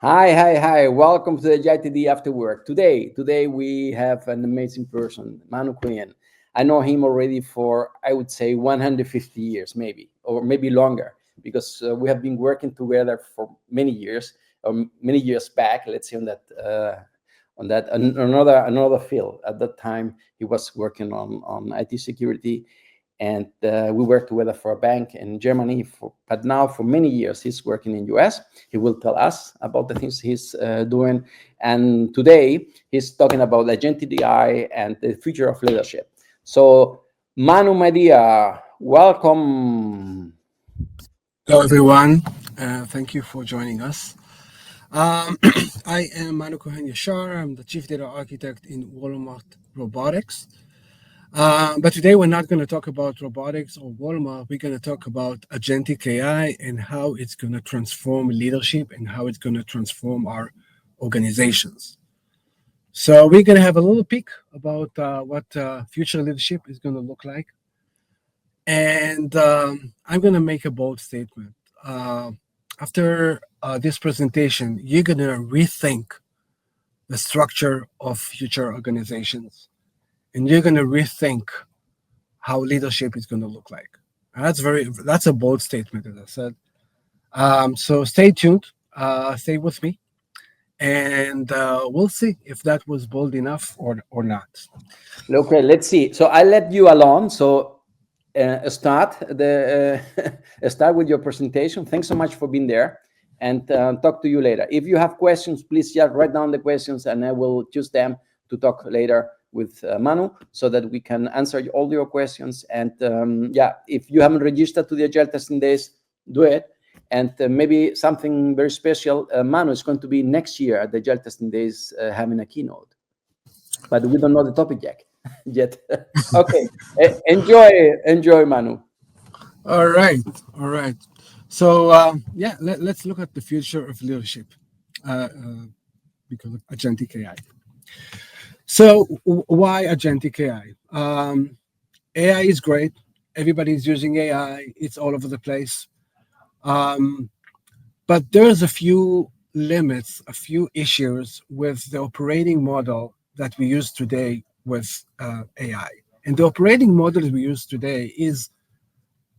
Hi. Welcome to the AgileTD After Work. Today we have an amazing person, Manu Cohan. I know him already for, I would say, 150 years, maybe, or maybe longer, because we have been working together for many years, or many years back. Let's say another field. At that time, he was working on IT security, and we worked together for a bank in Germany. But now, for many years, he's working in US. He will tell us about the things he's doing. And today, he's talking about Agentic AI and the future of leadership. So, Manu, my dear, welcome. Hello, everyone. Thank you for joining us. I am Manu Cohan Yashar. I'm the Chief Data Architect in Walmart Robotics. But today we're not going to talk about robotics or Walmart. We're going to talk about Agentic AI and how it's going to transform leadership and how it's going to transform our organizations. So we're going to have a little peek about what future leadership is going to look like. And I'm going to make a bold statement. After this presentation, you're going to rethink the structure of future organizations. And you're going to rethink how leadership is going to look like. And that's a bold statement, as I said. So stay tuned, stay with me, and we'll see if that was bold enough or not. Okay, let's see. So I let you alone. So start with your presentation. Thanks so much for being there, and talk to you later. If you have questions, please just write down the questions, and I will choose them to talk later with Manu, so that we can answer all your questions. And if you haven't registered to the Agile Testing Days, do it. And maybe something very special, Manu is going to be next year at the Agile Testing Days having a keynote, but we don't know the topic yet. Okay, enjoy, Manu. All right. So let's look at the future of leadership because of Agentic AI. So why Agentic AI? AI is great. Everybody's using AI. It's all over the place. But there's a few limits, a few issues with the operating model that we use today with AI. And the operating model we use today is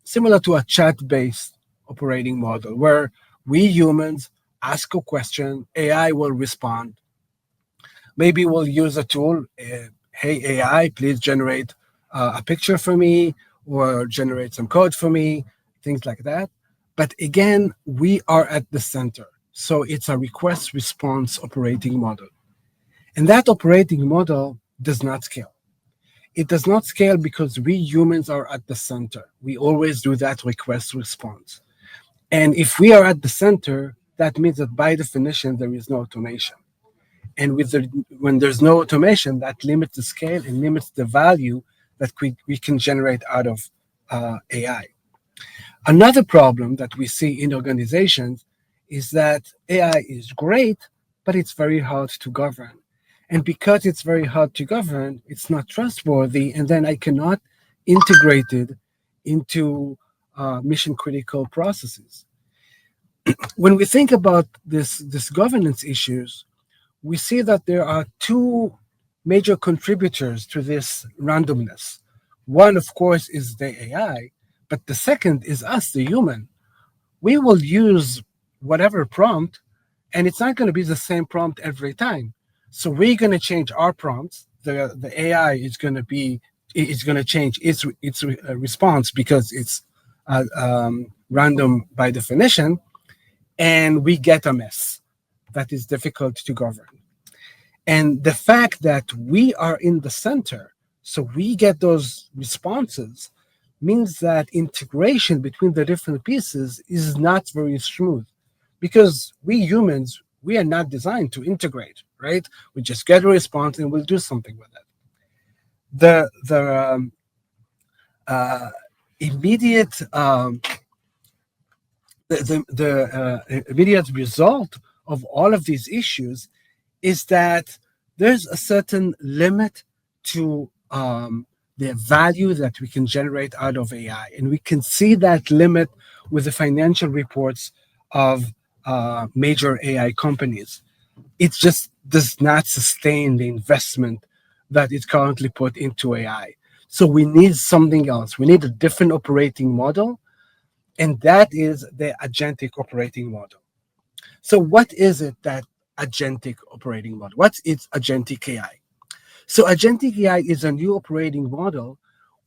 similar to a chat-based operating model, where we humans ask a question, AI will respond. Maybe we'll use a tool, hey, AI, please generate a picture for me, or generate some code for me, things like that. But again, we are at the center. So it's a request-response operating model. And that operating model does not scale. It does not scale because we humans are at the center. We always do that request-response. And if we are at the center, that means that by definition, there is no automation. And when there's no automation, that limits the scale and limits the value that we can generate out of AI. Another problem that we see in organizations is that AI is great, but it's very hard to govern. And because it's very hard to govern, it's not trustworthy, and then I cannot integrate it into mission-critical processes. When we think about this governance issues, we see that there are two major contributors to this randomness. One, of course, is the AI, but the second is us, the human. We will use whatever prompt, and it's not going to be the same prompt every time. So we're going to change our prompts. The AI is going to change its response because it's random by definition, and we get a mess that is difficult to govern. And the fact that we are in the center, so we get those responses, means that integration between the different pieces is not very smooth, because we humans, we are not designed to integrate, right? We just get a response and we'll do something with it. The immediate immediate result of all of these issues is that there's a certain limit to the value that we can generate out of AI. And we can see that limit with the financial reports of major AI companies. It just does not sustain the investment that is currently put into AI. So we need something else. We need a different operating model, and that is the agentic operating model. So what is it, that agentic operating model? What's its agentic AI? So agentic AI is a new operating model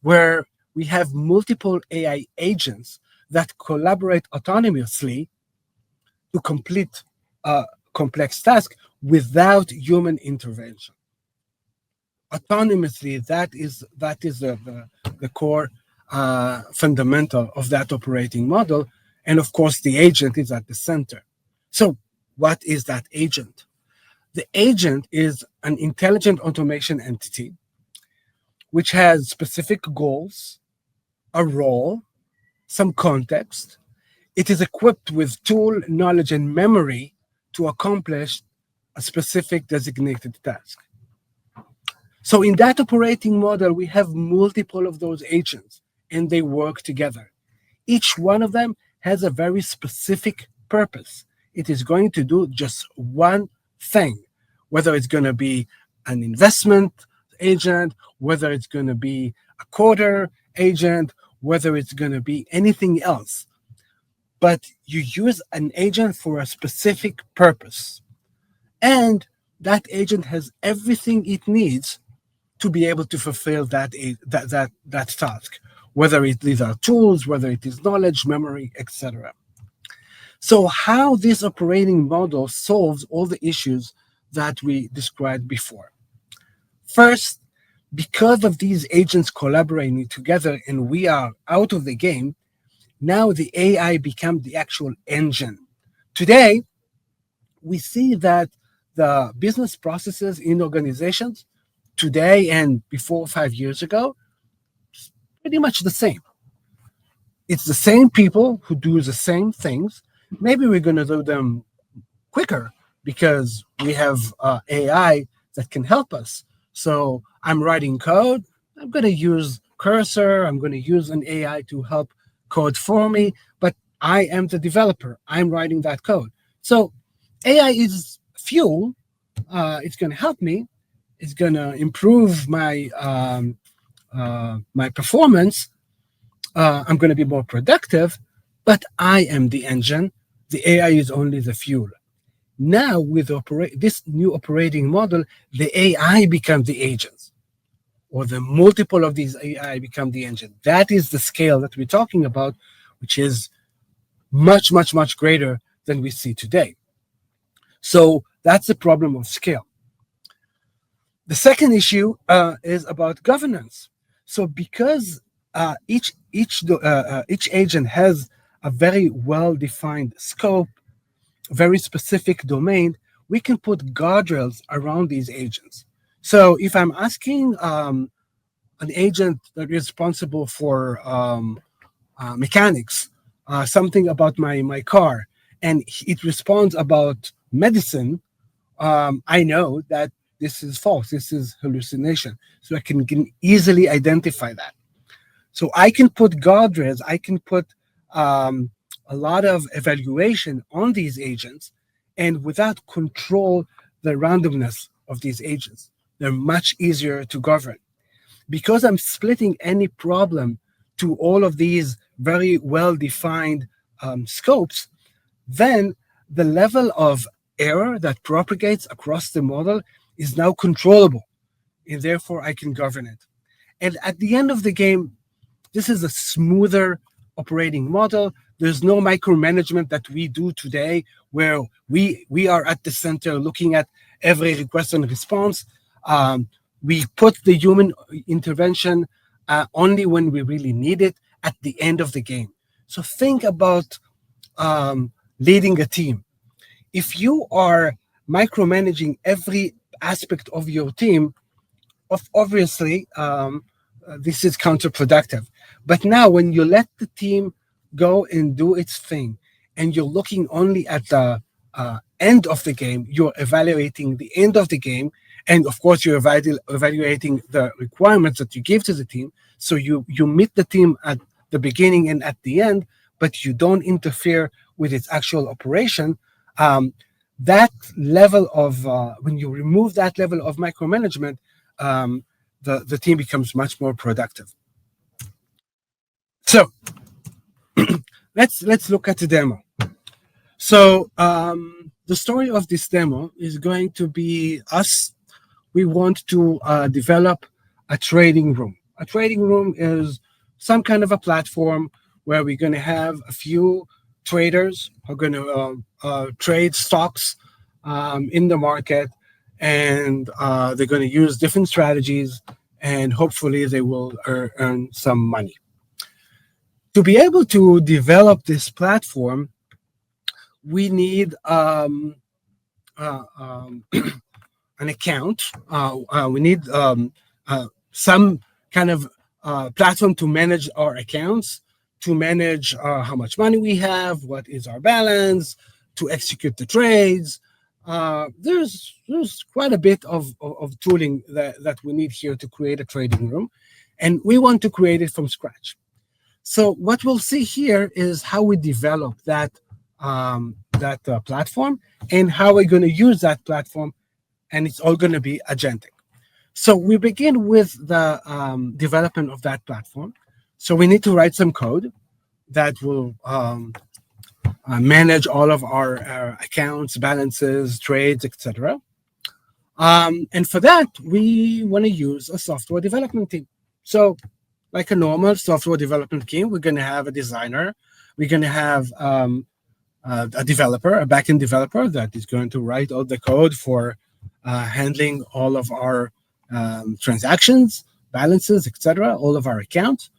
where we have multiple AI agents that collaborate autonomously to complete a complex task without human intervention. Autonomously, that is the core fundamental of that operating model. And of course, the agent is at the center. So what is that agent? The agent is an intelligent automation entity which has specific goals, a role, some context. It is equipped with tool, knowledge, and memory to accomplish a specific designated task. So in that operating model, we have multiple of those agents, and they work together. Each one of them has a very specific purpose. It is going to do just one thing, whether it's going to be an investment agent, whether it's going to be a coder agent, whether it's going to be anything else. But you use an agent for a specific purpose. And that agent has everything it needs to be able to fulfill that task, whether these are tools, whether it is knowledge, memory, etc. So how this operating model solves all the issues that we described before. First, because of these agents collaborating together and we are out of the game, now the AI becomes the actual engine. Today, we see that the business processes in organizations today and before 5 years ago, pretty much the same. It's the same people who do the same things. Maybe we're going to do them quicker because we have AI that can help us. So I'm writing code. I'm going to use Cursor. I'm going to use an AI to help code for me. But I am the developer. I'm writing that code. So AI is fuel. It's going to help me. It's going to improve my my performance. I'm going to be more productive, but I am the engine. The AI is only the fuel. Now, with this new operating model, the AI becomes the agents, or the multiple of these AI become the engine. That is the scale that we're talking about, which is much, much, much greater than we see today. So that's the problem of scale. The second issue is about governance. So because each agent has a very well-defined scope, very specific domain, we can put guardrails around these agents. So if I'm asking an agent that is responsible for mechanics, something about my car, and it responds about medicine, I know that this is false, this is hallucination. So I can easily identify that. So I can put guardrails, I can put a lot of evaluation on these agents, and without control the randomness of these agents. They're much easier to govern. Because I'm splitting any problem to all of these very well-defined scopes, then the level of error that propagates across the model is now controllable, and therefore I can govern it. And at the end of the game, this is a smoother operating model. There's no micromanagement that we do today, where we are at the center looking at every request and response. We put the human intervention only when we really need it at the end of the game. So think about leading a team. If you are micromanaging every aspect of your team, obviously this is counterproductive. But now when you let the team go and do its thing, and you're looking only at the end of the game, you're evaluating the end of the game, and of course you're evaluating the requirements that you give to the team. So you meet the team at the beginning and at the end, but you don't interfere with its actual operation. That level of when you remove that level of micromanagement, the team becomes much more productive. So let's look at the demo. So the story of this demo is going to be us. We want to develop a trading room. A trading room is some kind of a platform where we're going to have a few traders who are going to trade stocks in the market, and they're going to use different strategies, and hopefully they will earn some money. To be able to develop this platform, we need an account. We need some kind of platform to manage our accounts, to manage how much money we have, what is our balance, to execute the trades. There's quite a bit of tooling that we need here to create a trading room, and we want to create it from scratch. So what we'll see here is how we develop that platform and how we're going to use that platform, and it's all going to be agentic. So we begin with the development of that platform. So we need to write some code that will manage all of our accounts, balances, trades, etc. And for that, we want to use a software development team. So like a normal software development team, we're going to have a designer. We're going to have a developer, a backend developer that is going to write all the code for handling all of our transactions, balances, etc., all of our accounts.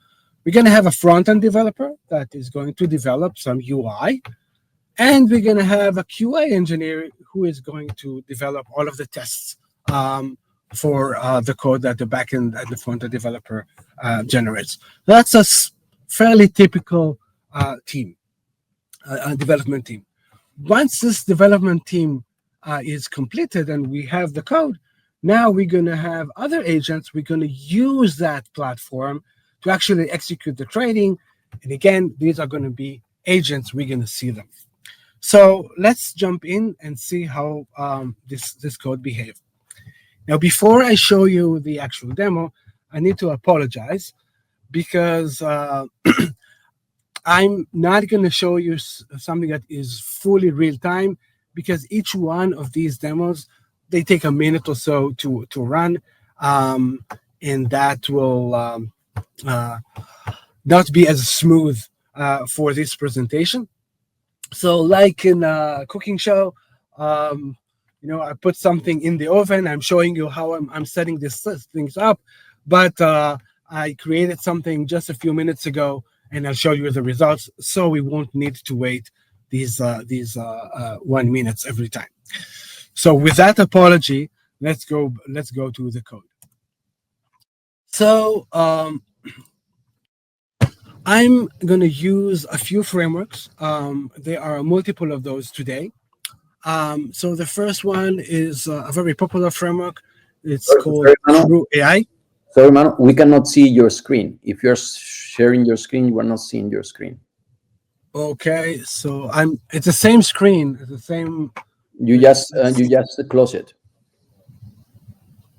We're going to have a front-end developer that is going to develop some UI. And we're going to have a QA engineer who is going to develop all of the tests for the code that the backend and the front-end developer generates. That's a fairly typical team, development team. Once this development team is completed and we have the code, now we're going to have other agents. We're going to use that platform to actually execute the trading. And again, these are going to be agents. We're going to see them. So let's jump in and see how this code behaves. Now, before I show you the actual demo, I need to apologize because I'm not going to show you something that is fully real time, because each one of these demos, they take a minute or so to run, and that will not be as smooth for this presentation. So like in a cooking show, I put something in the oven. I'm showing you how I'm setting these things up, but I created something just a few minutes ago, and I'll show you the results, so we won't need to wait these 1 minute every time. So with that apology, let's go to the code. So I'm going to use a few frameworks. There are multiple of those today. So the first one is a very popular framework. It's called True AI. Sorry, Manu, we cannot see your screen. If you're sharing your screen, we're not seeing your screen. Okay, so it's the same screen. It's the same. You just close it.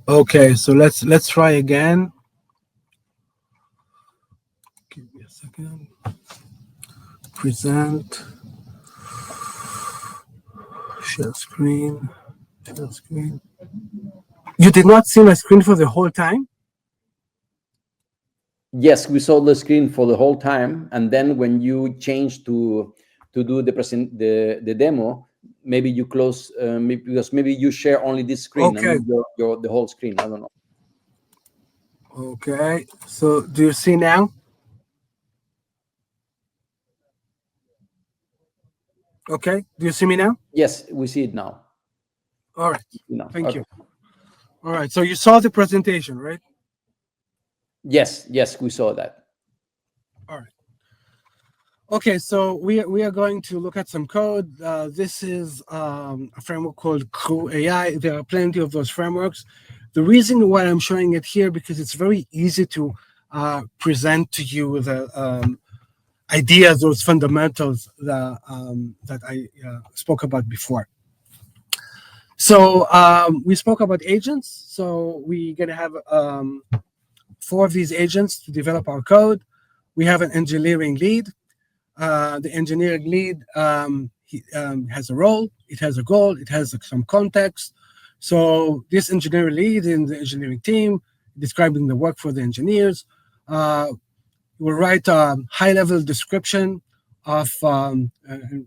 Okay, so let's try again. Give me a second. Present. Share screen. Share screen. You did not see my screen for the whole time? Yes, we saw the screen for the whole time, and then when you change to do the demo, maybe you close because maybe you share only this screen. Okay. And the whole screen. I don't know. Okay. So do you see now? Okay. Do you see me now? Yes, we see it now. All right. Thank you. Okay. All right. So you saw the presentation, right? Yes, we saw that. All right. Okay, so we are going to look at some code. This is a framework called True AI. There are plenty of those frameworks. The reason why I'm showing it here, because it's very easy to present to you ideas, those fundamentals that I spoke about before. So we spoke about agents. So we're going to have 4 of these agents to develop our code. We have an engineering lead. The engineering lead has a role, it has a goal, it has some context. So this engineering lead in the engineering team, describing the work for the engineers, will write a high-level description of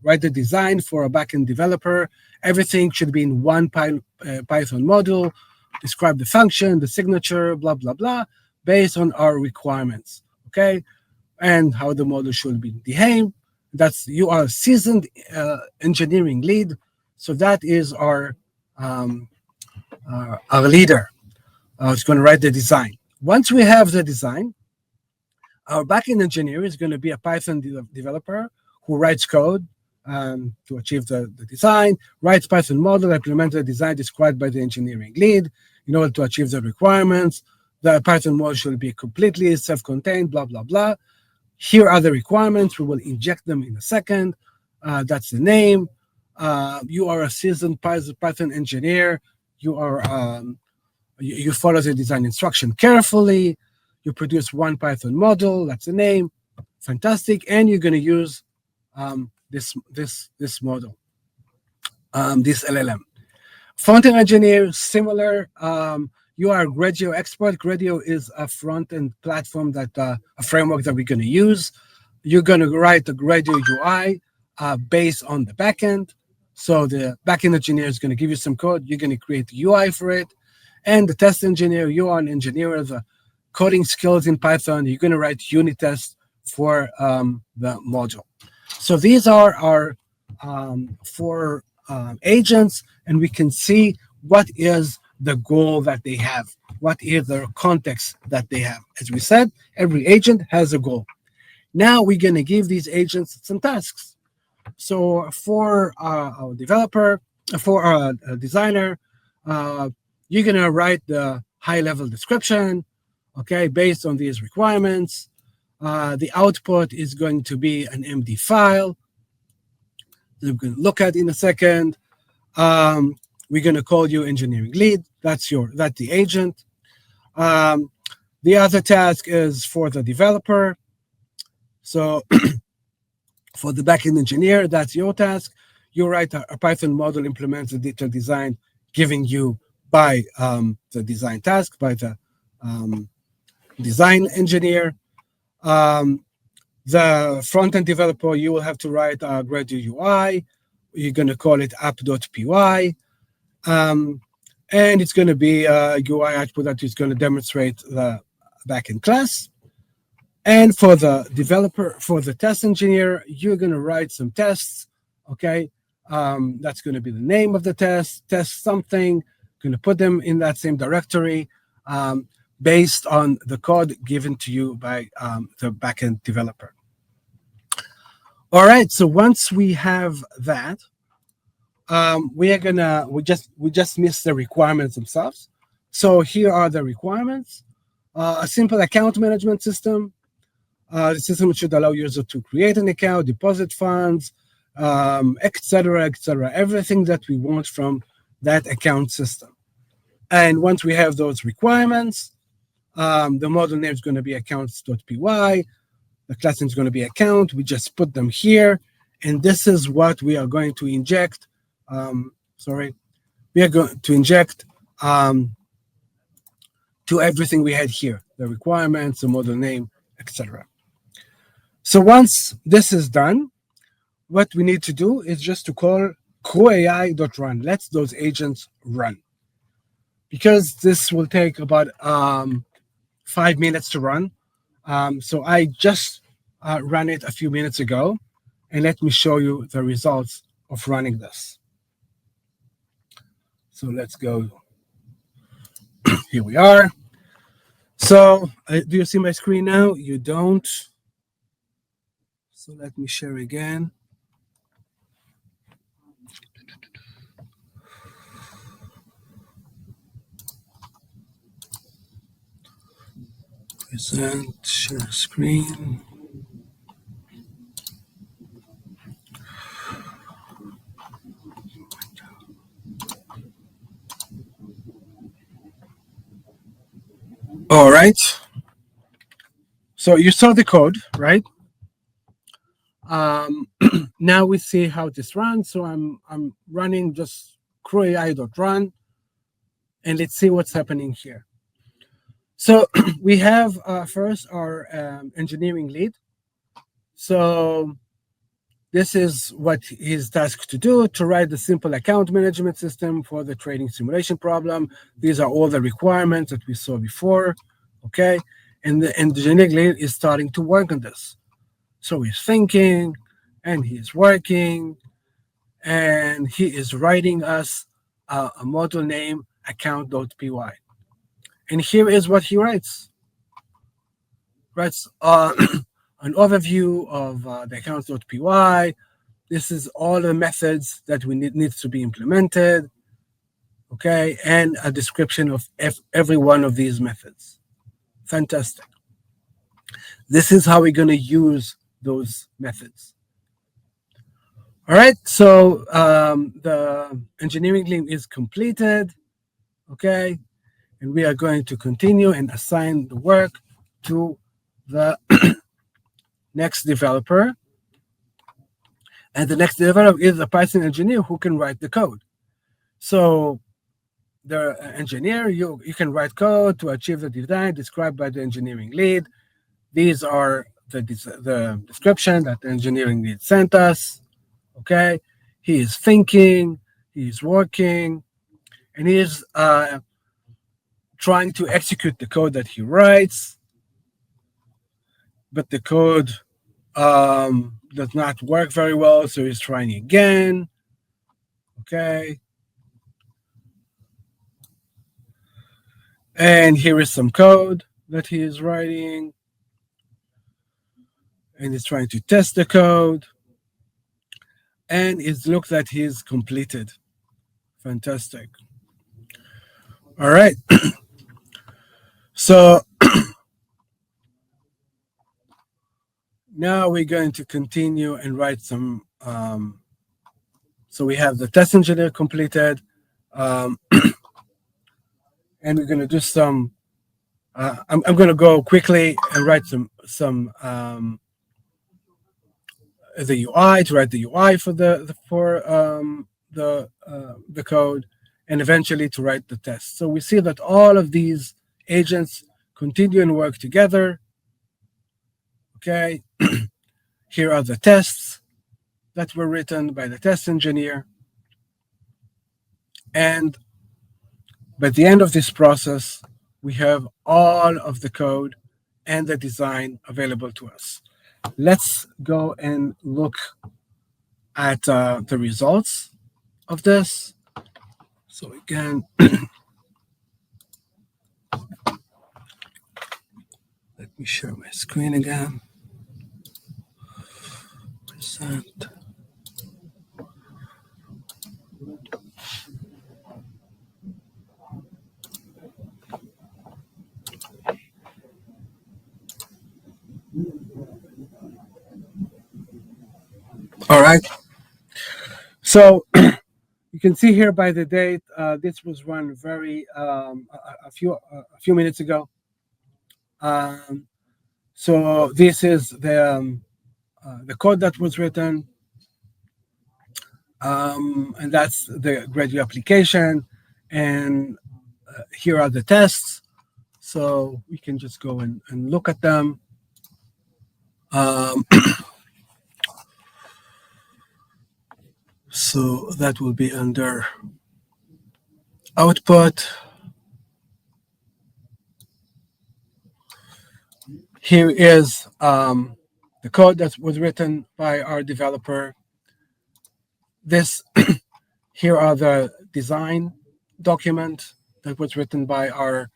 write the design for a backend developer. Everything should be in one Python module. Describe the function, the signature, blah blah blah, based on our requirements. Okay, and how the model should be behaved. You are a seasoned engineering lead, so that is our leader. Who's going to write the design. Once we have the design, our backend engineer is going to be a Python developer who writes code to achieve the design, writes Python model, implements the design described by the engineering lead in order to achieve the requirements. The Python model should be completely self-contained, blah, blah, blah. Here are the requirements. We will inject them in a second. That's the name. You are a seasoned Python engineer. You are you follow the design instruction carefully. You produce one Python model. That's the name. Fantastic. And you're going to use this model, this LLM. Front-end engineer, similar. You are a Gradio expert. Gradio is a front-end platform a framework that we're going to use. You're going to write the Gradio UI based on the backend. So the backend engineer is going to give you some code. You're going to create the UI for it. And the test engineer, you are an engineer of coding skills in Python. You're going to write unit tests for the module. So these are our 4 agents, and we can see what is the goal that they have, what is the context that they have. As we said, every agent has a goal. Now we're going to give these agents some tasks. So for our developer, for our designer, you're going to write the high-level description, okay, based on these requirements. The output is going to be an MD file that we're going to look at in a second. We're going to call you engineering lead. That's the agent. The other task is for the developer. So for the backend engineer, that's your task. You write a Python model, implements the detailed design, giving you by the design task, by the design engineer. The front-end developer, you will have to write a Gradio UI. You're going to call it app.py. And it's going to be a UI output that is going to demonstrate the backend class. And for the developer, for the test engineer, you're going to write some tests, okay? That's going to be the name of the test something, going to put them in that same directory based on the code given to you by the backend developer. All right, so once we have that, we just missed the requirements themselves. So here are the requirements. A simple account management system. The system should allow users to create an account, deposit funds, etc., everything that we want from that account system. And once we have those requirements, the model name is going to be accounts.py. The class name is going to be account. We just put them here. And this is what we are going to inject. We are going to inject to everything we had here, the requirements, the model name, etc. So once this is done, what we need to do is just to call crewai.run. Let those agents run. Because this will take about 5 minutes to run. So I just ran it a few minutes ago. And let me show you the results of running this. So let's go. Here we are. So do you see my screen now? You don't. So let me share again. Present, share screen. All right. So you saw the code, right? Now we see how this runs. So I'm running just crew.ai.run, and let's see what's happening here. So we have first our engineering lead. So this is what he's tasked to do, to write the simple account management system for the trading simulation problem. These are all the requirements that we saw before, okay? And the engineering lead is starting to work on this. So he's thinking, and he's working, and he is writing us a model name account.py. And here is what he writes. Writes an overview of the accounts.py. This is all the methods that we needs to be implemented, okay, and a description of every one of these methods. Fantastic. This is how we're going to use those methods. All right, so the engineering link is completed, okay, and we are going to continue and assign the work to the next developer. And the next developer is a Python engineer who can write the code. So the engineer, you can write code to achieve the design described by the engineering lead. These are the description that the engineering lead sent us. Okay, he is thinking, he is working, and he is trying to execute the code that he writes, but the code does not work very well, so he's trying again. Okay, and here is some code that he is writing, and he's trying to test the code, and it looks like he's completed. Fantastic. All right. So now we're going to continue and write some. So we have the test engineer completed, and we're going to do some. I'm going to go quickly and write some the UI, to write the UI for the code, and eventually to write the test. So we see that all of these agents continue and work together. Okay, here are the tests that were written by the test engineer. And by the end of this process, we have all of the code and the design available to us. Let's go and look at the results of this. So again, let me share my screen again. Present. All right. So you can see here by the date, this was run very a few minutes ago. So this is the code that was written, and that's the graduate application. And here are the tests. So we can just go and look at them. So that will be under output. Here is the code that was written by our developer. This here are the design document that was written by our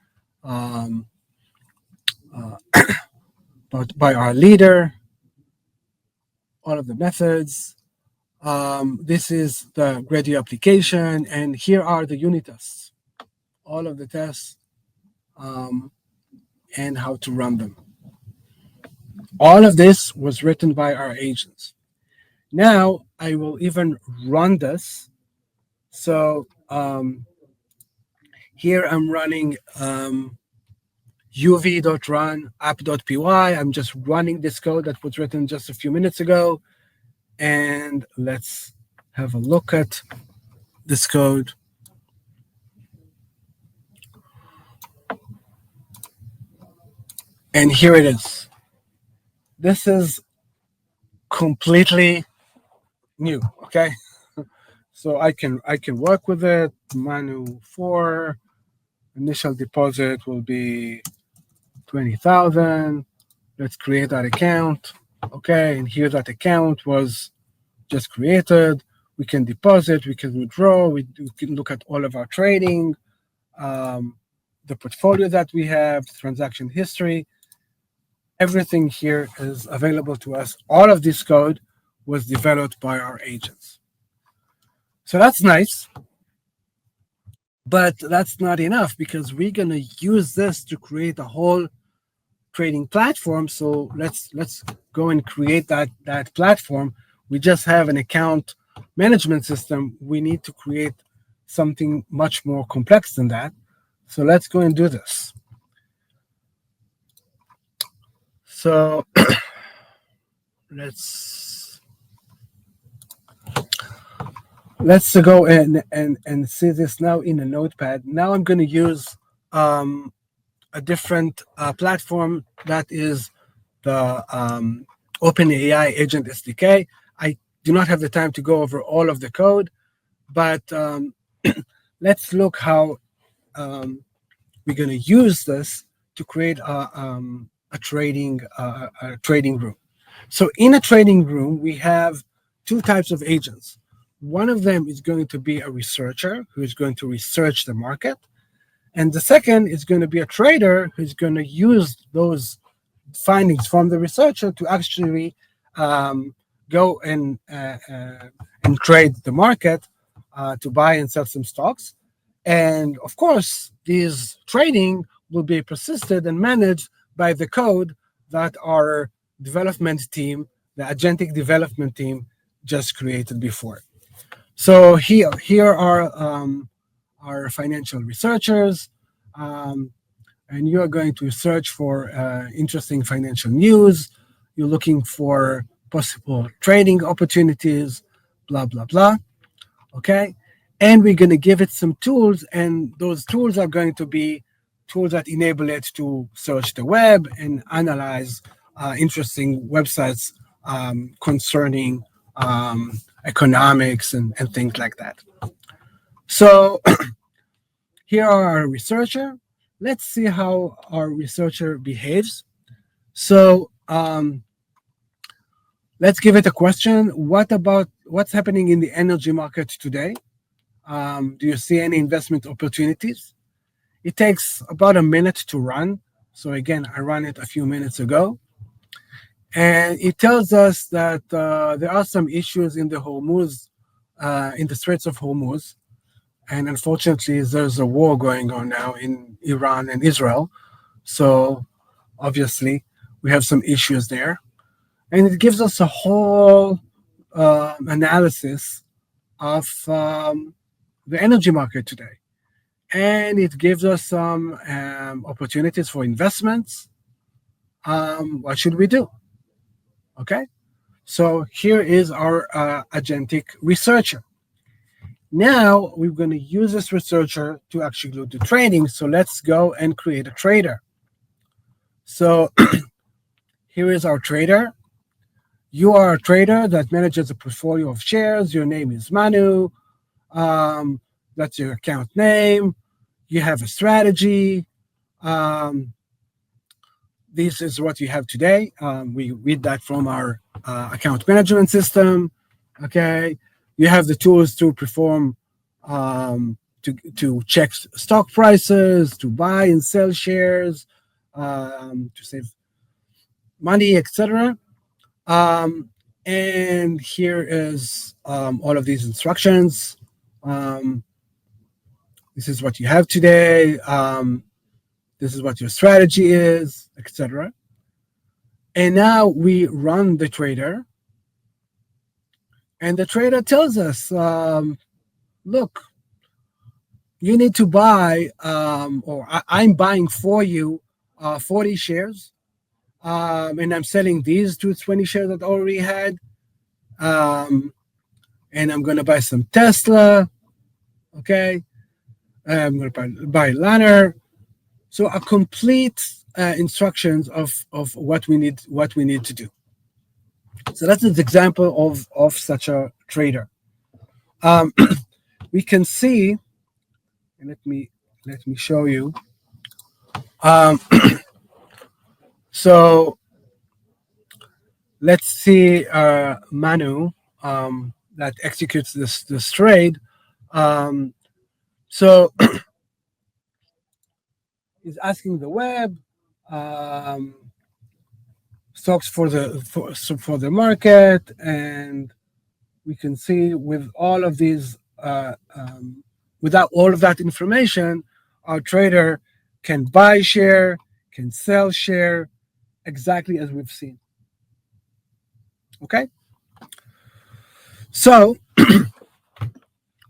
leader. All of the methods. This is the graduate application, and here are the unit tests. All of the tests and how to run them. All of this was written by our agents. Now I will even run this. So here I'm running uv.run app.py. I'm just running this code that was written just a few minutes ago. And let's have a look at this code. And here it is. This is completely new, okay? So I can work with it. Manu 4, initial deposit will be 20,000. Let's create that account. Okay, and here that account was just created. We can deposit, we can withdraw, we can look at all of our trading, the portfolio that we have, transaction history. Everything here is available to us. All of this code was developed by our agents. So that's nice, but that's not enough because we're going to use this to create a whole trading platform. So let's go and create that platform. We just have an account management system. We need to create something much more complex than that. So let's go and do this. So let's go and see this now in a notepad. Now I'm going to use a different platform that is the OpenAI Agent SDK. I do not have the time to go over all of the code, but let's look how we're going to use this to create a trading room. So in a trading room, we have two types of agents. One of them is going to be a researcher who is going to research the market. And the second is going to be a trader who's going to use those findings from the researcher to actually go and trade the market to buy and sell some stocks. And of course, these trading will be persisted and managed by the code that our development team, the Agentic development team, just created before. So here are our financial researchers, and you are going to search for interesting financial news. You're looking for possible trading opportunities, blah, blah, blah. Okay. And we're going to give it some tools, and those tools are going to be tools that enable it to search the web and analyze interesting websites concerning economics and things like that. So here are our researcher. Let's see how our researcher behaves. So let's give it a question. What about what's happening in the energy market today? Do you see any investment opportunities? It takes about a minute to run. So again, I ran it a few minutes ago. And it tells us that there are some issues in the Hormuz, in the Straits of Hormuz. And unfortunately, there's a war going on now in Iran and Israel. So obviously, we have some issues there. And it gives us a whole analysis of the energy market today. And it gives us some opportunities for investments. What should we do? Okay. So here is our Agentic researcher. Now we're going to use this researcher to actually do the trading. So let's go and create a trader. So here is our trader. You are a trader that manages a portfolio of shares. Your name is Manu. That's your account name. You have a strategy. This is what you have today. We read that from our account management system. Okay. You have the tools to perform, to check stock prices, to buy and sell shares, to save money, etc. And here is all of these instructions. This is what you have today. This is what your strategy is, etc. And now we run the trader. And the trader tells us, look, you need to buy, or I'm buying for you 40 shares, and I'm selling these to 20 shares that I already had, and I'm going to buy some Tesla. Okay, I'm going to buy Lanner. So a complete instructions of what we need to do. So that's an example of such a trader. We can see, and let me show you. So let's see Manu that executes this trade. So he's asking the web stocks for the market, and we can see with all of these without all of that information, our trader can buy share, can sell share, exactly as we've seen. Okay, so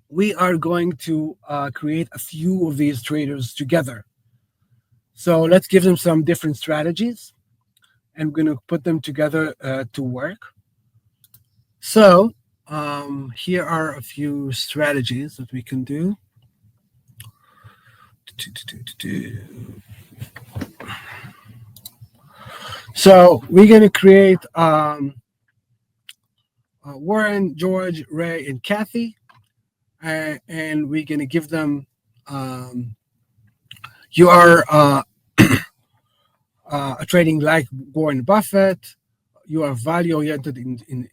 we are going to create a few of these traders together. So let's give them some different strategies, and we're going to put them together to work. So here are a few strategies that we can do. So we're going to create Warren, George, Ray, and Kathy, and we're going to give them you are trading like Warren Buffett, you are value-oriented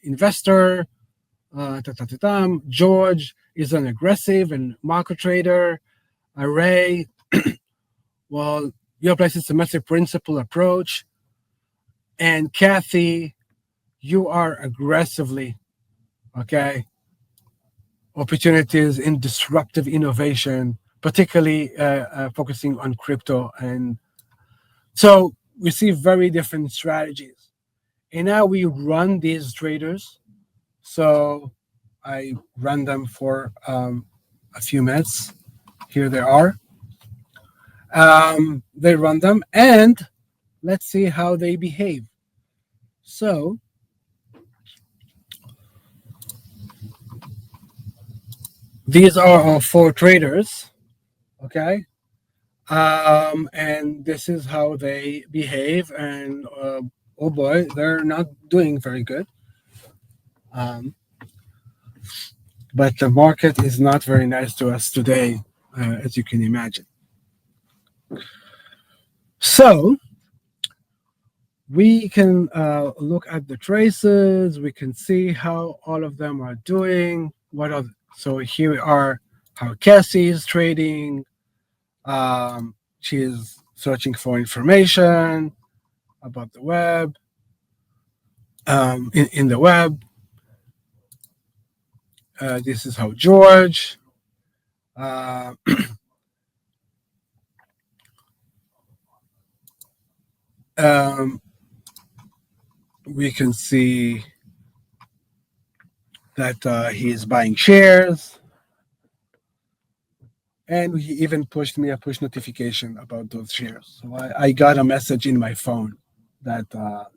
investor. George is an aggressive and market trader. Ray, well, you apply systematic principle approach. And Kathy, you are aggressively, okay, opportunities in disruptive innovation, particularly focusing on crypto. And so we see very different strategies. And now we run these traders. So I run them for a few minutes. Here they are. They run them, and let's see how they behave. So these are our 4 traders, okay? And this is how they behave, and oh boy, they're not doing very good. But the market is not very nice to us today, as you can imagine. So we can look at the traces. We can see how all of them are doing. So here are how Cassie is trading. She is searching for information about the web. In the web, this is how George. We can see that he is buying shares, and he even pushed me a push notification about those shares. So I got a message in my phone that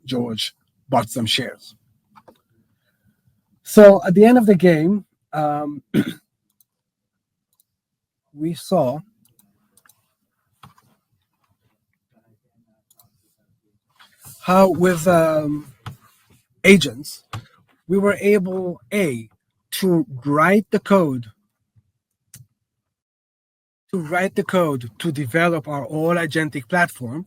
George bought some shares. So at the end of the game, we saw how with agents, we were able, to write the code to develop our all agentic platform.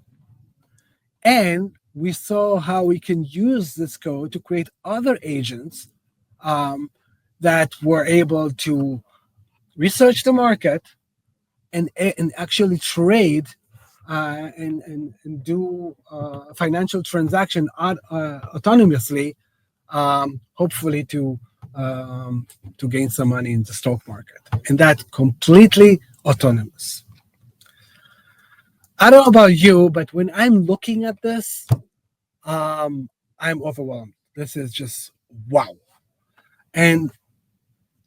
And we saw how we can use this code to create other agents that were able to research the market and actually trade and do financial transaction autonomously, hopefully to gain some money in the stock market, and that completely autonomous. I don't know about you, but when I'm looking at this, I'm overwhelmed. This is just wow. And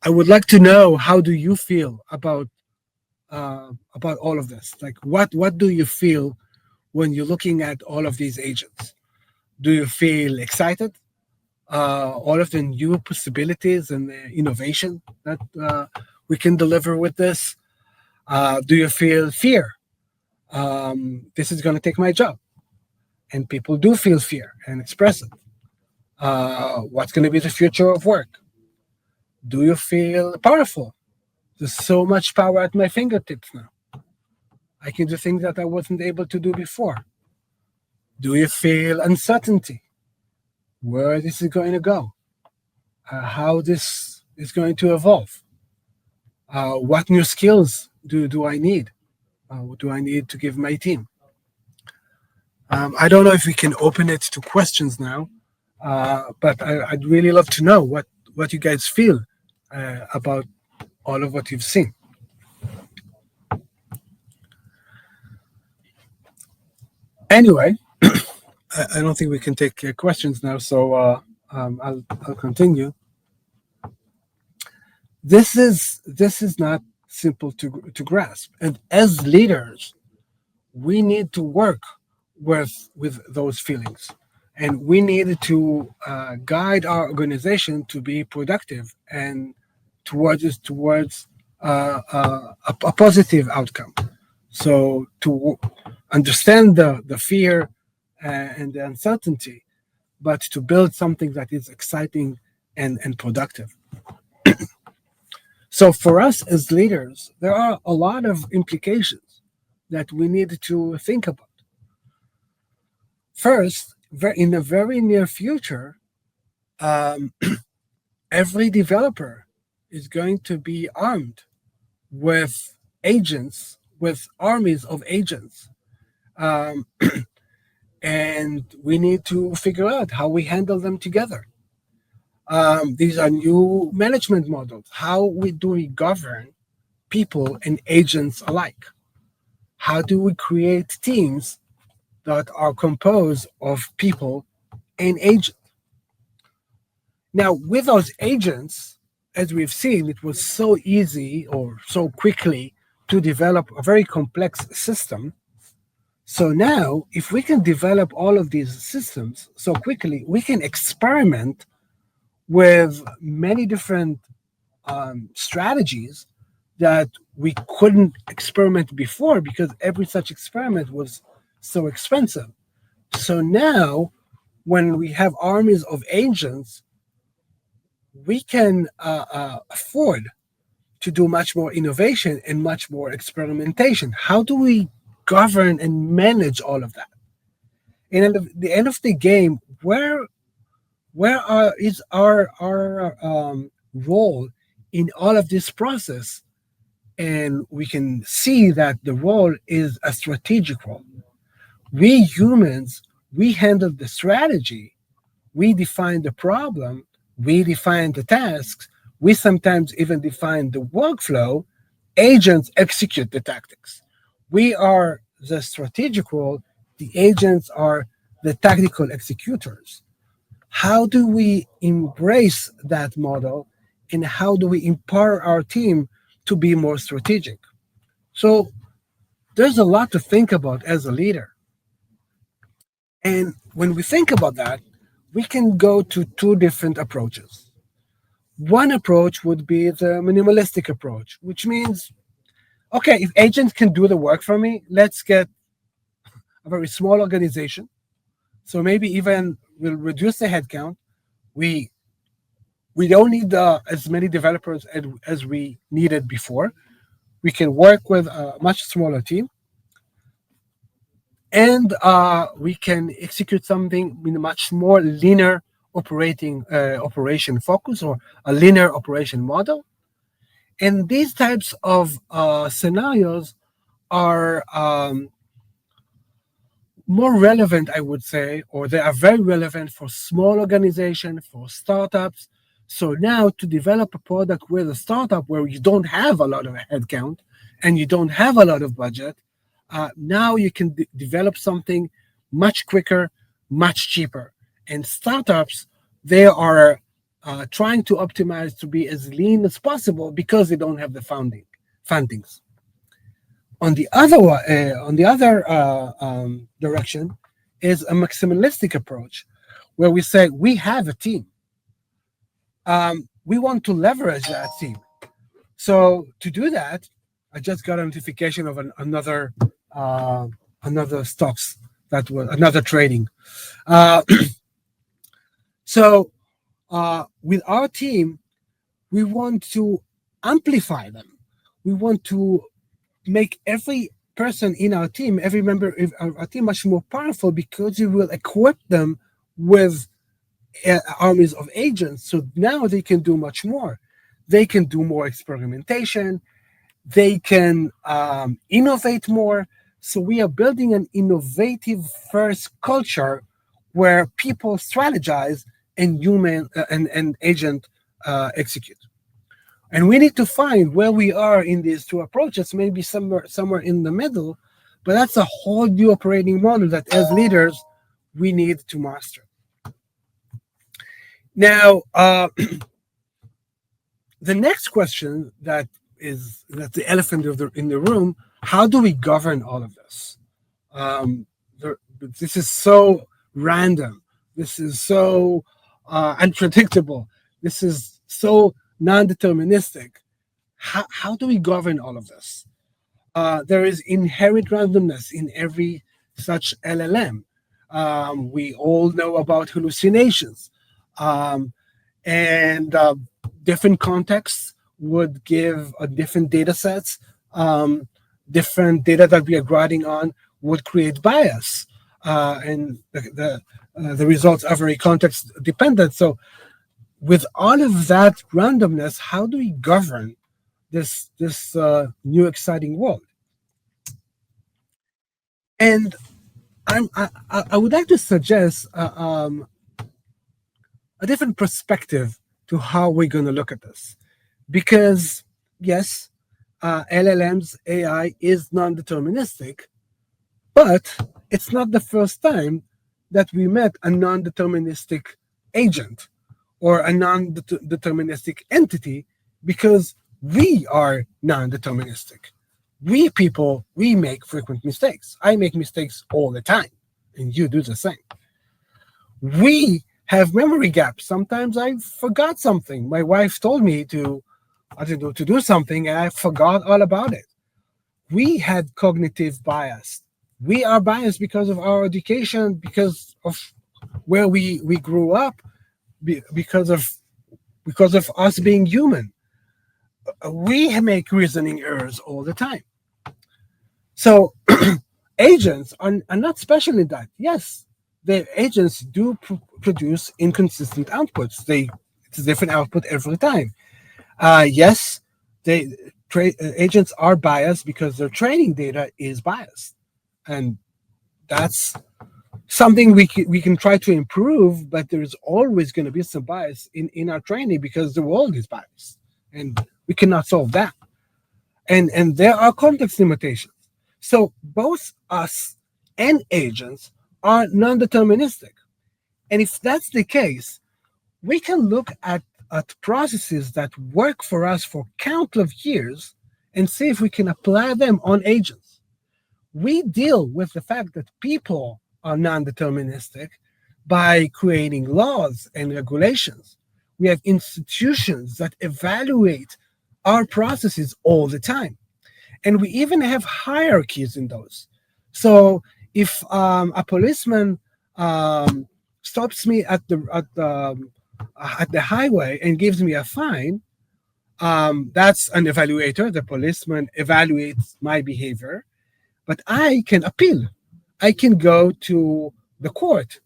I would like to know, how do you feel about all of this? Like, what do you feel when you're looking at all of these agents? Do you feel excited? All of the new possibilities and the innovation that we can deliver with this? Do you feel fear? This is going to take my job. And people do feel fear and express it. What's going to be the future of work? Do you feel powerful? There's so much power at my fingertips now. I can do things that I wasn't able to do before. Do you feel uncertainty? Where this is going to go? How this is going to evolve? What new skills do I need? What do I need to give my team? I don't know if we can open it to questions now, but I'd really love to know what you guys feel about all of what you've seen. Anyway, I don't think we can take questions now, so I'll continue. This is not simple to grasp, and as leaders, we need to work with those feelings, and we need to guide our organization to be productive and towards a positive outcome. So to understand the fear and the uncertainty, but to build something that is exciting and productive. So for us as leaders, there are a lot of implications that we need to think about. First, in the very near future, every developer is going to be armed with agents, with armies of agents. And we need to figure out how we handle them together. These are new management models. How do we govern people and agents alike? How do we create teams that are composed of people and agents? Now, with those agents, as we've seen, it was so easy or so quickly to develop a very complex system. So now, if we can develop all of these systems so quickly, we can experiment with many different strategies that we couldn't experiment before because every such experiment was so expensive. So now, when we have armies of agents, we can afford to do much more innovation and much more experimentation. How do we govern and manage all of that? And at the end of the game, where is our role in all of this process? And we can see that the role is a strategic role. We humans, we handle the strategy, we define the problem, we define the tasks, we sometimes even define the workflow. Agents execute the tactics. We are the strategic role, the agents are the tactical executors. How do we embrace that model, and how do we empower our team to be more strategic? So there's a lot to think about as a leader. And when we think about that, we can go to two different approaches. One approach would be the minimalistic approach, which means, okay, if agents can do the work for me, let's get a very small organization. So maybe even we'll reduce the headcount. We don't need as many developers as we needed before. We can work with a much smaller team, and we can execute something in a much more linear operation focus, or a linear operation model. And these types of scenarios are more relevant, I would say, or they are very relevant for small organizations, for startups. So now to develop a product with a startup where you don't have a lot of headcount and you don't have a lot of budget, now you can develop something much quicker, much cheaper. And startups, they are trying to optimize to be as lean as possible because they don't have the fundings. On the other direction is a maximalistic approach, where we say we have a team. We want to leverage that team. So to do that, I just got a notification of another stocks that was another trading. Uh, so with our team, we want to amplify them. We want to make every person in our team, every member of our team, much more powerful, because we will equip them with armies of agents. So now they can do much more. They can do more experimentation. They can innovate more. So we are building an innovative first culture where people strategize and human and agent execute. And we need to find where we are in these two approaches, maybe somewhere in the middle. But that's a whole new operating model that as leaders we need to master. Now, the next question that's the elephant in the room: how do we govern all of this? This is so random. This is so unpredictable. This is so non-deterministic. How do we govern all of this? There is inherent randomness in every such LLM. We all know about hallucinations. And different contexts would give different data sets. Different data that we are grading on would create bias. And the results are very context dependent. So with all of that randomness, how do we govern this new exciting world? And I would like to suggest a different perspective to how we're going to look at this. Because, yes, LLMs, AI is non-deterministic, but it's not the first time that we met a non-deterministic agent or a non-deterministic entity, because we are non-deterministic. We people, we make frequent mistakes. I make mistakes all the time, and you do the same. We have memory gaps. Sometimes I forgot something. My wife told me to do something, and I forgot all about it. We had cognitive bias. We are biased because of our education, because of where we grew up, because of us being human. We make reasoning errors all the time. So agents are not special in that. Yes, the agents do produce inconsistent outputs. It's a different output every time. Yes, agents are biased because their training data is biased, and that's something we can try to improve. But there is always going to be some bias in our training because the world is biased, and we cannot solve that. And there are context limitations. So both us and agents are non-deterministic. And if that's the case, we can look at processes that work for us for countless years and see if we can apply them on agents. We deal with the fact that people are non-deterministic by creating laws and regulations. We have institutions that evaluate our processes all the time. And we even have hierarchies in those. So if a policeman stops me at the highway and gives me a fine, that's an evaluator. The policeman evaluates my behavior, but I can appeal. I can go to the court,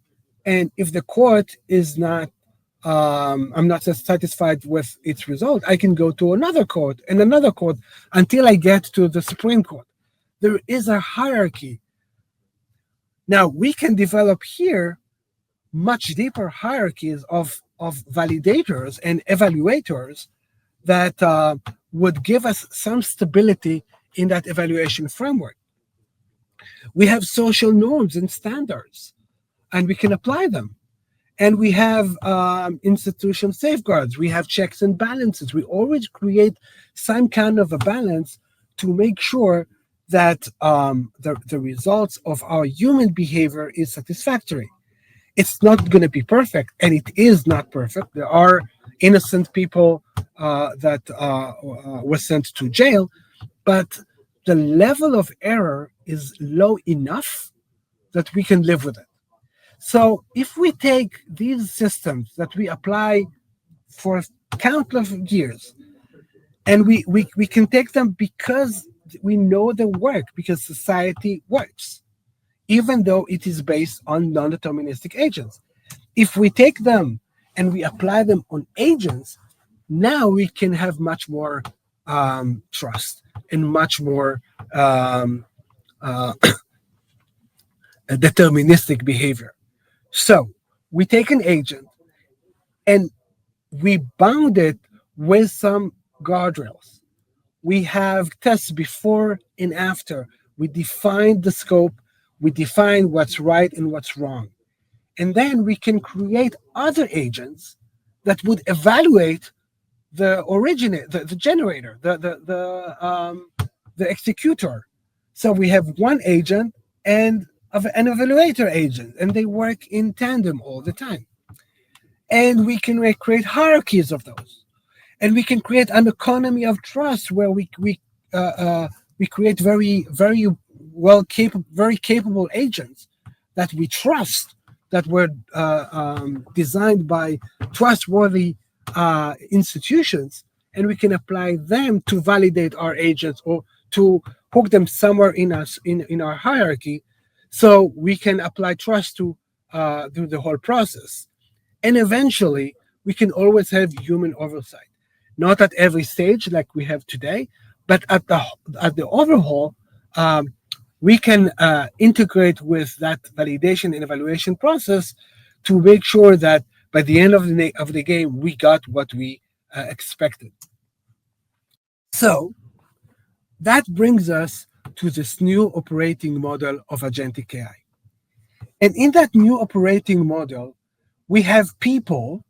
and if the court is not, I'm not satisfied with its result, I can go to another court and another court until I get to the Supreme Court. There is a hierarchy. Now we can develop here much deeper hierarchies of validators and evaluators that would give us some stability in that evaluation framework. We have social norms and standards, and we can apply them. And we have institution safeguards. We have checks and balances. We always create some kind of a balance to make sure that the results of our human behavior is satisfactory. It's not going to be perfect, and it is not perfect. There are innocent people that were sent to jail, but the level of error is low enough that we can live with it. So if we take these systems that we apply for countless years, and we can take them because we know they work, because society works, even though it is based on non-deterministic agents. If we take them and we apply them on agents, now we can have much more trust and much more deterministic behavior. So we take an agent and we bound it with some guardrails. We have tests before and after. We define the scope. We define what's right and what's wrong. And then we can create other agents that would evaluate the generator, the executor. So we have one agent and an evaluator agent, and they work in tandem all the time. And we can create hierarchies of those, and we can create an economy of trust where we create very capable agents that we trust, that were designed by trustworthy institutions, and we can apply them to validate our agents or to hook them somewhere in our hierarchy, so we can apply trust to do the whole process. And eventually, we can always have human oversight, not at every stage like we have today, but at the overhaul. We can integrate with that validation and evaluation process to make sure that by the end of the game, we got what we expected. So that brings us to this new operating model of Agentic AI. And in that new operating model, we have people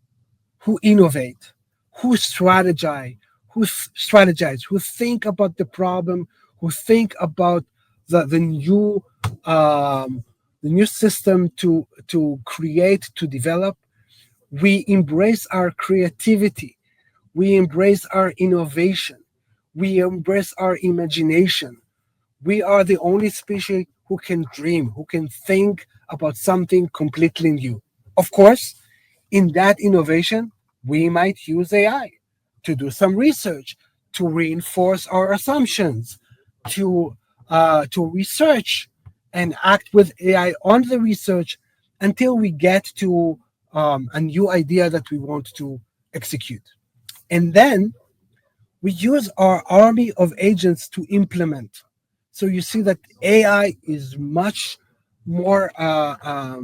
who innovate, who strategize, who think about the problem, who think about the new system to create, to develop. We embrace our creativity. We embrace our innovation. We embrace our imagination. We are the only species who can dream, who can think about something completely new. Of course, in that innovation, we might use AI to do some research, to reinforce our assumptions, to research and act with AI on the research until we get to a new idea that we want to execute. And then we use our army of agents to implement. So you see that AI is much more at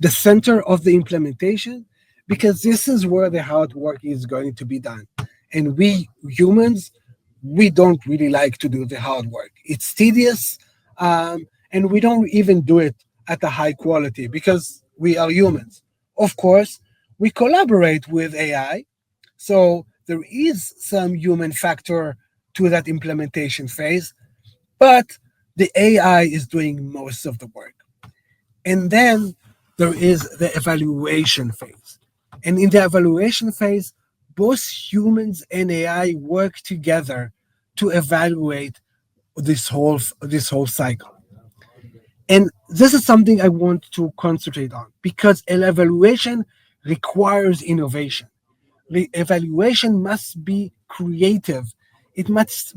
the center of the implementation, because this is where the hard work is going to be done. And we humans, we don't really like to do the hard work. It's tedious, and we don't even do it at a high quality because we are humans. Of course, we collaborate with AI, so there is some human factor to that implementation phase, but the AI is doing most of the work. And then there is the evaluation phase. And in the evaluation phase, both humans and AI work together to evaluate this whole cycle. And this is something I want to concentrate on, because an evaluation requires innovation. The evaluation must be creative. It must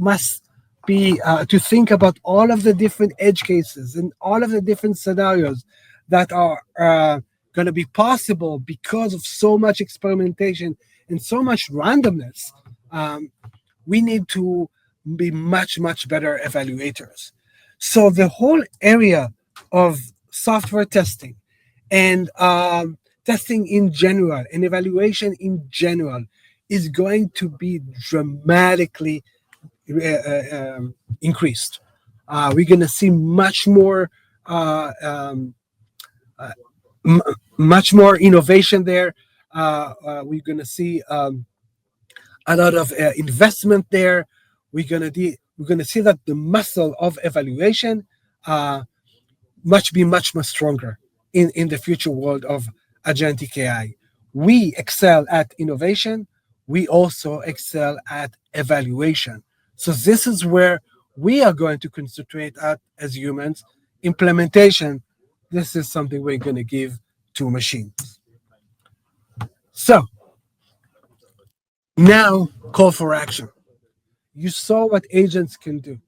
be to think about all of the different edge cases and all of the different scenarios that are going to be possible because of so much experimentation and so much randomness. We need to be much, much better evaluators. So the whole area of software testing and testing in general and evaluation in general is going to be dramatically increased. We're going to see much more much more innovation there. We're going to see a lot of investment there. We're going to we're going to see that the muscle of evaluation much more stronger in the future world of agentic AI. We excel at innovation. We also excel at evaluation. So this is where we are going to concentrate at as humans. Implementation, this is something we're going to give to machines. So now, call for action. You saw what agents can do.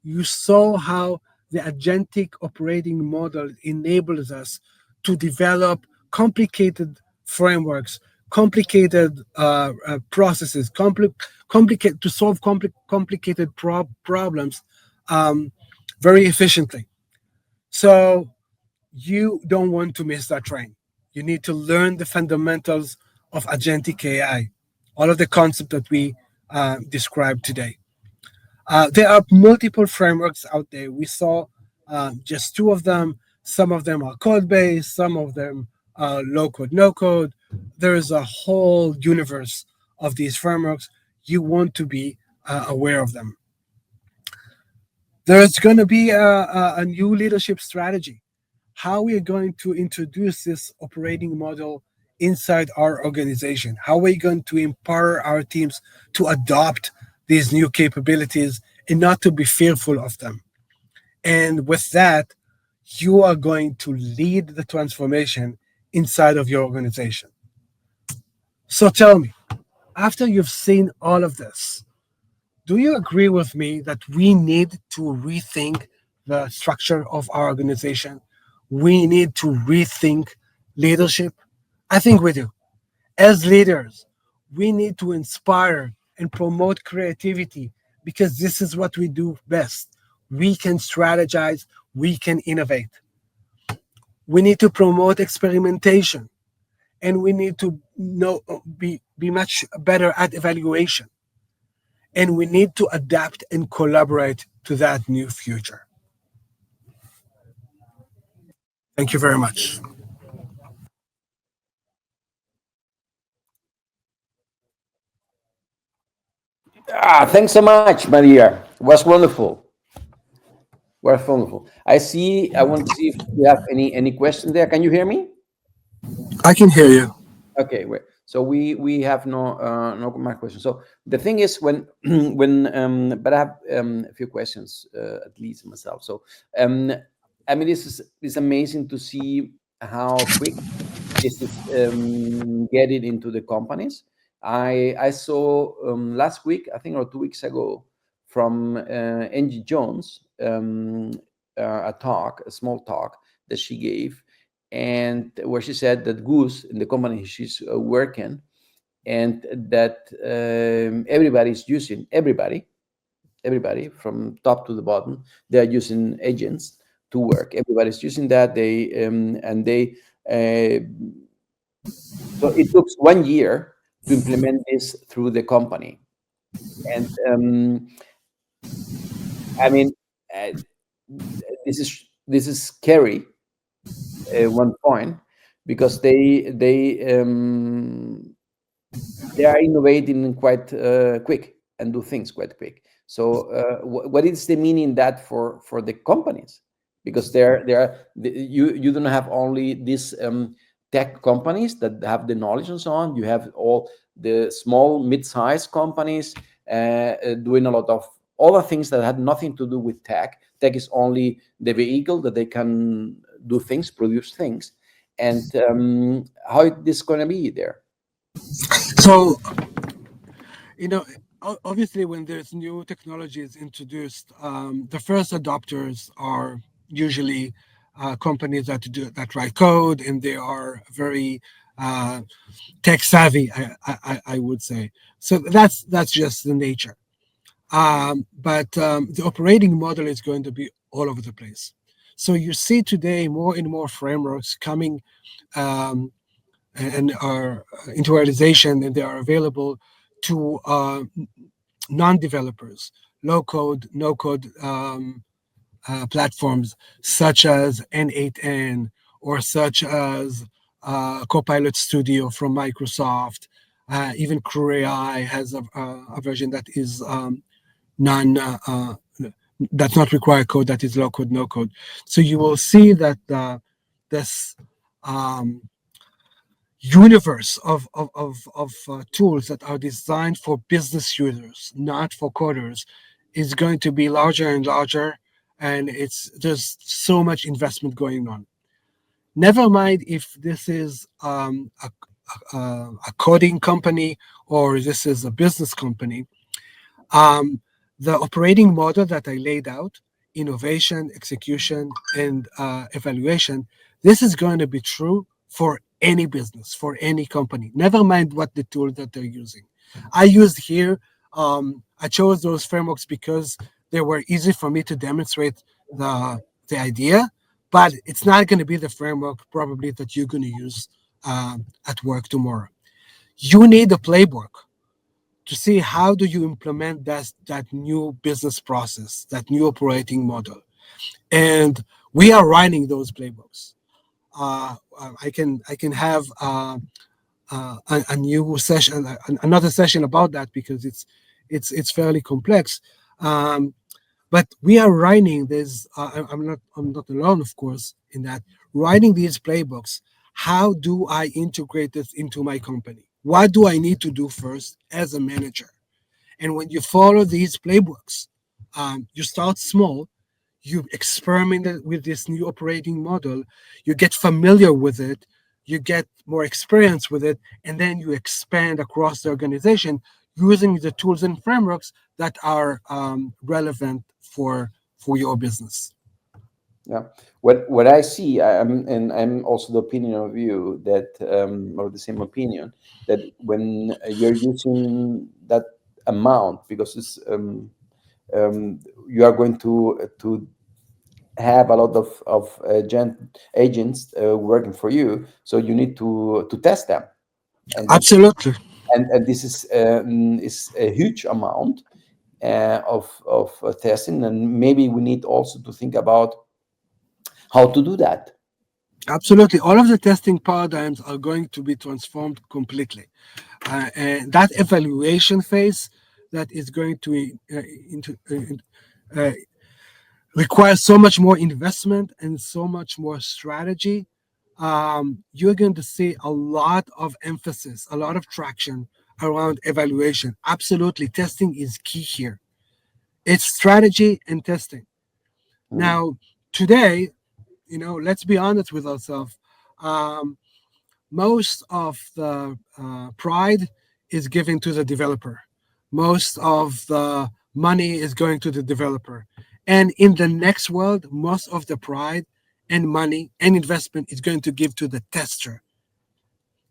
You saw how the agentic operating model enables us to develop complicated frameworks, complicated processes, complicate to solve complicated problems very efficiently. So you don't want to miss that train. You need to learn the fundamentals of agentic AI, all of the concepts that we described today. There are multiple frameworks out there. We saw just two of them. Some of them are code based, some of them are low code, no code. There is a whole universe of these frameworks. You want to be aware of them. There's going to be a new leadership strategy. How we are going to introduce this operating model inside our organization? How are we going to empower our teams to adopt these new capabilities and not to be fearful of them? And with that, you are going to lead the transformation inside of your organization. So tell me, after you've seen all of this, do you agree with me that we need to rethink the structure of our organization? We need to rethink leadership? I think we do. As leaders, we need to inspire and promote creativity because this is what we do best. We can strategize, we can innovate. We need to promote experimentation, and we need to be much better at evaluation. And we need to adapt and collaborate to that new future. Thank you very much. Thanks so much, Maria. It was wonderful. Was wonderful. I want to see if you have any question there. Can you hear me? I can hear you. Okay, wait. So we have no more questions. So the thing is but I have a few questions at least myself. So I mean it's amazing to see how quick this is getting into the companies. I saw last week, I think, or 2 weeks ago, from Angie Jones, a small talk that she gave, and where she said that Goose, in the company she's working, and that everybody's using everybody from top to the bottom, they are using agents to work. Everybody's using that. So it took 1 year to implement this through the company, and I mean, this is scary at one point, because they are innovating quite quick and do things quite quick. So what is the meaning that for the companies? Because you don't have only these tech companies that have the knowledge and so on. You have all the small, mid-sized companies doing a lot of other things that had nothing to do with tech. Tech is only the vehicle that they can do things, produce things. And how is this going to be there? So, obviously, when there's new technologies introduced, the first adopters are usually companies that write code, and they are very tech savvy, I would say. So that's just the nature. But the operating model is going to be all over the place. So you see today more and more frameworks coming and are into realization, and they are available to non-developers, low-code, no-code platforms such as N8N, or such as Copilot Studio from Microsoft. Even Crew AI has a version that is non does not require code, that is low code, no code. So you will see that this um, universe of tools that are designed for business users, not for coders, is going to be larger and larger, and there's so much investment going on. Never mind if this is a coding company or this is a business company. The operating model that I laid out, innovation, execution, and evaluation, this is going to be true for any business, for any company. Never mind what the tool that they're using. I used here, I chose those frameworks because they were easy for me to demonstrate the idea, but it's not going to be the framework probably that you're going to use at work tomorrow. You need a playbook to see how do you implement that new business process, that new operating model. And we are writing those playbooks. I can have a new session, another session about that, because it's fairly complex. But we are writing this. I'm not alone, of course, in that writing these playbooks. How do I integrate this into my company? What do I need to do first as a manager? And when you follow these playbooks, you start small, you experiment with this new operating model, you get familiar with it, you get more experience with it, and then you expand across the organization using the tools and frameworks that are relevant for your business. Yeah. What I see, I'm also the opinion of you that, or the same opinion, that when you're using that amount, because it's you are going to have a lot of agents working for you, so you need to test them, and Absolutely. and this is a huge amount of testing, and maybe we need also to think about how to do that. Absolutely. All of the testing paradigms are going to be transformed completely. And that evaluation phase that is going to require so much more investment and so much more strategy. You're going to see a lot of emphasis, a lot of traction around evaluation. Absolutely. Testing is key here. It's strategy and testing. Mm. Now, today, let's be honest with ourselves. Um, Most of the pride is given to the developer. Most of the money is going to the developer. And in the next world, most of the pride and money and investment is going to give to the tester,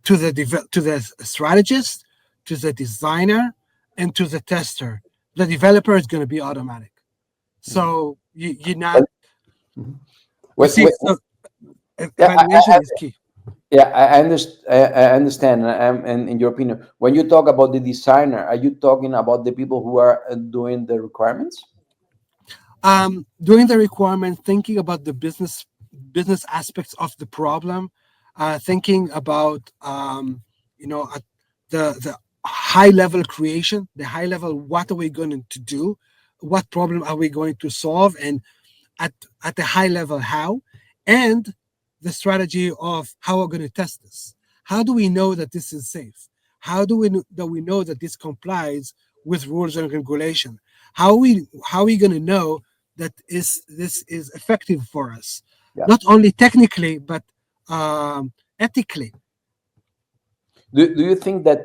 to the strategist, to the designer, and to the tester. The developer is going to be automatic. So you're not. Well, mhm. You What, see, what, so yeah, evaluation is key. yeah, I understand. And in your opinion, when you talk about the designer, are you talking about the people who are doing the requirements? Doing the requirement, thinking about the business aspects of the problem, thinking about the high level creation, the high level, what are we going to do, what problem are we going to solve, and at the high level how, and the strategy of how we're going to test this. How do we know that this is safe? How do we know that this complies with rules and regulation? How are we going to know that this is effective for us, Yeah. not only technically but ethically? Do you think that,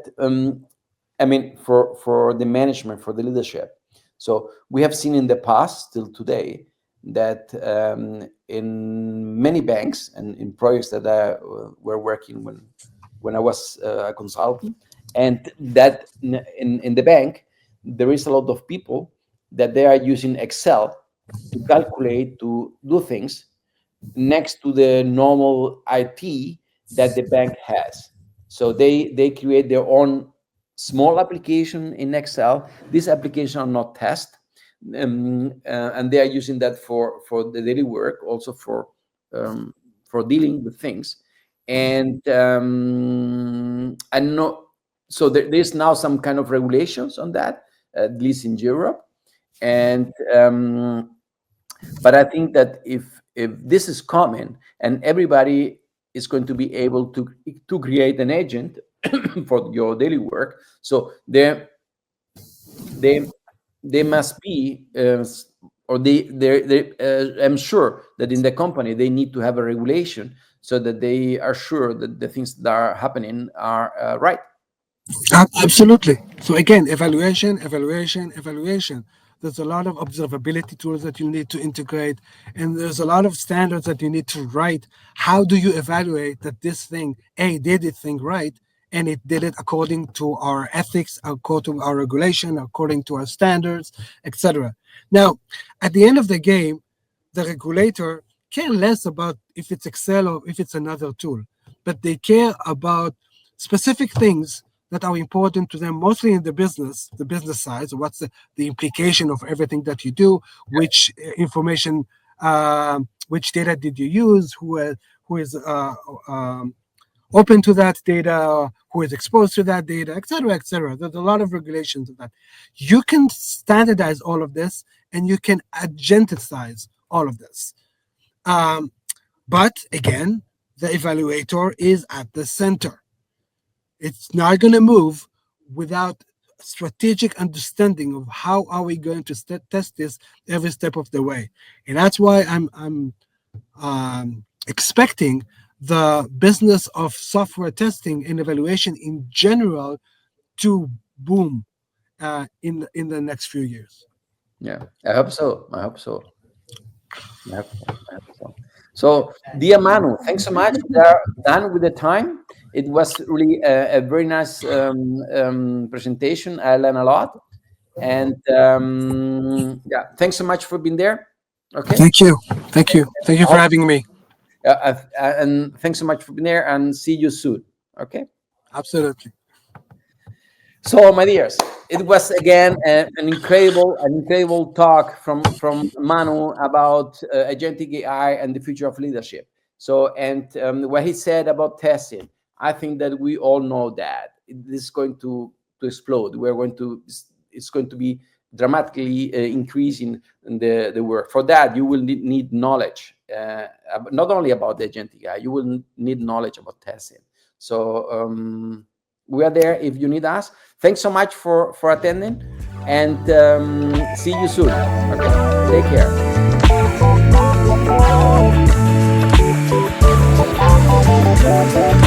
I mean, for the management, for the leadership, so we have seen in the past till today that in many banks and in projects that I were working when I was a consultant, and that in the bank there is a lot of people that they are using Excel to calculate, to do things next to the normal IT that the bank has. So they create their own small application in Excel. These applications are not test, and they are using that for the daily work, also for dealing with things. And I know, so there's now some kind of regulations on that, at least in Europe. And but I think that if this is common and everybody is going to be able to create an agent for your daily work, so they must be or I'm sure that in the company they need to have a regulation so that they are sure that the things that are happening are right. Absolutely. So again, evaluation, evaluation, evaluation. There's a lot of observability tools that you need to integrate, and there's a lot of standards that you need to write. How do you evaluate that this thing, A, did it thing right, and it did it according to our ethics, according to our regulation, according to our standards, etc. Now, at the end of the game, the regulator care less about if it's Excel or if it's another tool, but they care about specific things that are important to them, mostly in the business side. So what's the implication of everything that you do? Which information, which data did you use? Who is open to that data? Who is exposed to that data, et cetera, et cetera. There's a lot of regulations of that. You can standardize all of this, and you can agenticize all of this. But again, the evaluator is at the center. It's not going to move without strategic understanding of how are we going to test this every step of the way. And that's why I'm expecting the business of software testing and evaluation in general to boom in the next few years. Yeah, I hope so. I hope so. I hope so. So, dear Manu, thanks so much. We are done with the time. It was really a very nice presentation. I learned a lot. And yeah, thanks so much for being there. Okay. Thank you. Thank you. Thank you for having me. And thanks so much for being there, and see you soon. Okay. Absolutely. So, my dears, it was again an incredible talk from Manu about agentic AI and the future of leadership. So, and what he said about testing, I think that we all know that this is going to explode. It's going to be dramatically increasing the work. For that, you will need knowledge, not only about the agentic AI. You will need knowledge about testing. So. We are there if you need us. Thanks so much for attending, and see you soon. Okay, take care.